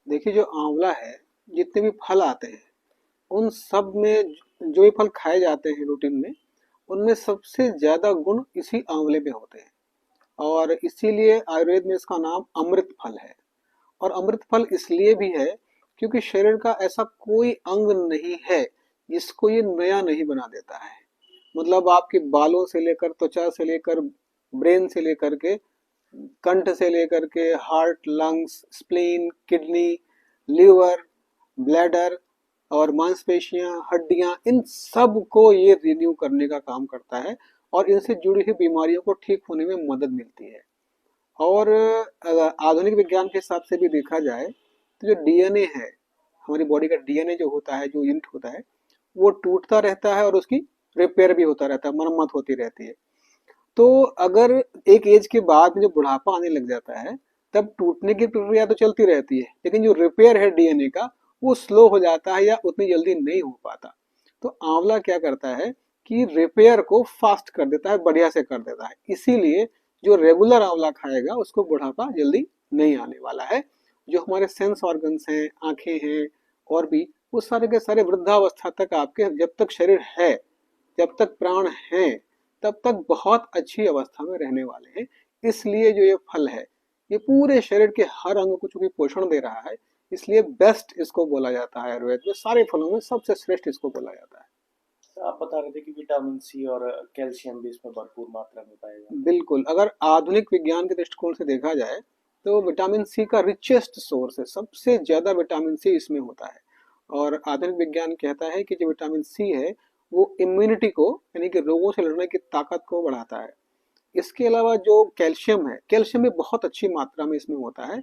देखिए, जो आंवला है, जितने भी फल आते हैं उन सब में जो भी फल खाए जाते हैं रूटीन में, उनमें सबसे ज्यादा गुण इसी आंवले में होते हैं। और इसीलिए आयुर्वेद में इसका नाम अमृत फल है। और अमृत फल इसलिए भी है क्योंकि शरीर का ऐसा कोई अंग नहीं है जिसको ये नया नहीं बना देता है। मतलब आपके बालों से लेकर, त्वचा से लेकर, ब्रेन से लेकर के, कंठ से लेकर के, heart, lungs, spleen, kidney, liver, bladder और मांसपेशियां, हड्डियां, इन सब को ये रिन्यू करने का काम करता है। और इनसे जुड़ी हुई बीमारियों को ठीक होने में मदद मिलती है। और आधुनिक विज्ञान के हिसाब से भी देखा जाए तो जो डीएनए है, हमारी बॉडी का डीएनए जो होता है, जो यूनिट होता है, वो टूटता रहता है और उसकी रिपेयर भी होता रहता है, मरम्मत होती रहती है। तो अगर एक एज के बाद में जब बुढ़ापा आने लग जाता है, तब टूटने की प्रक्रिया तो चलती रहती है, लेकिन जो रिपेयर है डीएनए का, वो स्लो हो जाता है या उतनी जल्दी नहीं हो पाता। तो आंवला क्या करता है कि रिपेयर को फास्ट कर देता है, बढ़िया से कर देता है। इसीलिए जो रेगुलर आंवला खाएगा उसको बुढ़ापा जल्दी नहीं आने वाला है। जो हमारे सेंस ऑर्गन्स हैं, आंखें हैं, और भी वो सारे के सारे वृद्धावस्था तक आपके, जब तक शरीर है, जब तक प्राण हैं, तब तक बहुत अच्छी अवस्था में रहने वाले हैं। इसलिए जो ये फल है, ये पूरे शरीर के हर अंग को चूंकि पोषण दे रहा है, इसलिए बेस्ट इसको बोला जाता है। आयुर्वेद में सारे फलों में सबसे श्रेष्ठ इसको बोला जाता है। आप बता रहे थे कि विटामिन सी और कैल्शियम भी इसमें भरपूर मात्रा में पाया जाता है। बिल्कुल, अगर आधुनिक विज्ञान के दृष्टिकोण से देखा जाए तो विटामिन सी का रिचेस्ट सोर्स है, सबसे ज्यादा विटामिन सी इसमें होता है। और आधुनिक विज्ञान कहता है कि जो विटामिन सी है वो इम्यूनिटी को, यानी कि रोगों से लड़ने की ताकत को बढ़ाता है। इसके अलावा जो कैल्शियम है, कैल्शियम भी बहुत अच्छी मात्रा में इसमें होता है।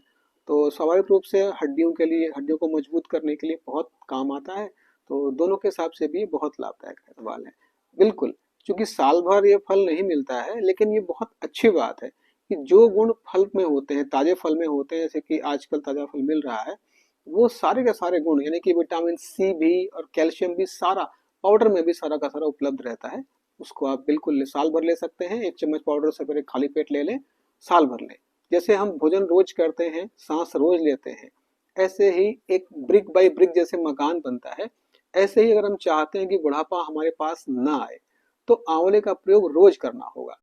तो स्वाभाविक रूप से हड्डियों के लिए, हड्डियों को मजबूत करने के लिए बहुत काम आता है। तो दोनों के हिसाब से भी बहुत लाभदायक सवाल है। बिल्कुल, क्योंकि साल भर ये फल नहीं मिलता है, लेकिन ये बहुत अच्छी बात है कि जो गुण फल में होते हैं, ताजे फल में होते हैं, जैसे कि आजकल ताजा फल मिल रहा है, वो सारे के सारे गुण, यानी कि विटामिन सी भी और कैल्शियम भी, सारा पाउडर में भी सारा का सारा उपलब्ध रहता है। उसको आप बिल्कुल साल भर ले सकते हैं। एक चम्मच पाउडर सवेरे खाली पेट ले लें, साल भर लें। जैसे हम भोजन रोज करते हैं, सांस रोज लेते हैं, ऐसे ही एक ब्रिक बाय ब्रिक जैसे मकान बनता है, ऐसे ही अगर हम चाहते हैं कि बुढ़ापा हमारे पास ना आए, तो आंवले का प्रयोग रोज करना होगा।